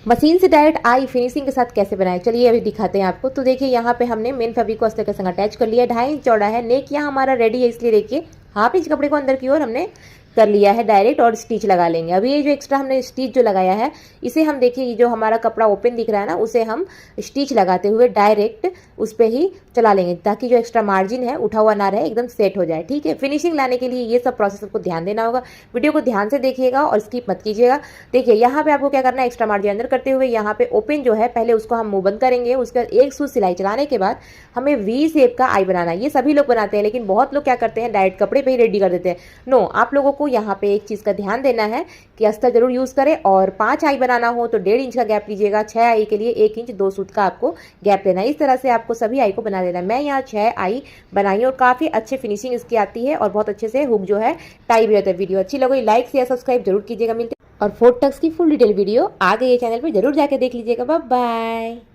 Machine से direct आई finishing के साथ कैसे बनाए, चलिए अभी दिखाते हैं आपको। तो देखिए यहाँ पे हमने मेन फैब्रिक को अस्तर के संग अटैच कर लिया, 2.5 इंच चौड़ा है। नेक यहाँ हमारा रेडी है, इसलिए देखिए 1/2 इंच कपड़े को अंदर की ओर हमने कर लिया है डायरेक्ट, और स्टिच लगा लेंगे। अभी ये जो एक्स्ट्रा हमने स्टिच जो लगाया है, इसे हम देखिए ये जो हमारा कपड़ा ओपन दिख रहा है ना, उसे हम स्टिच लगाते हुए डायरेक्ट उस पर ही चला लेंगे, ताकि जो एक्स्ट्रा मार्जिन है उठा हुआ ना रहे, एकदम सेट हो जाए। ठीक है, फिनिशिंग लाने के लिए ये सब प्रोसेस आपको ध्यान देना होगा। वीडियो को ध्यान से देखिएगा और स्किप मत कीजिएगा। देखिए यहाँ पे आपको क्या करना है, एक्स्ट्रा मार्जिन अंदर करते हुए यहाँ पे ओपन जो है पहले उसको हम मुंह बंद करेंगे। उसके बाद एक सूत सिलाई चलाने के बाद हमें वी शेप का आई बनाना है। ये सभी लोग बनाते हैं, लेकिन बहुत लोग क्या करते हैं, डायरेक्ट कपड़े पे ही रेडी कर देते हैं। नो, आप लोगों को यहाँ पे एक चीज़ का ध्यान देना है कि अस्तर जरूर यूज़ करें, और 5 आई बनाना हो तो 1.5 इंच का गैप लीजिएगा। 6 आई के लिए 1 इंच 2 सूत का आपको गैप लेना है। इस तरह से आपको सभी आई को बना देना है। मैं यहाँ 6 आई बनाई और काफ़ी अच्छे फिनिशिंग इसकी आती है, और बहुत अच्छे से हुक जो है टाई भी रहता है। वीडियो अच्छी लगी लाइक शेयर सब्सक्राइब जरूर कीजिएगा। मिलते और 4 टक्स की फुल डिटेल वीडियो आ गई है चैनल पर, जरूर जाके देख लीजिएगा। Bye bye.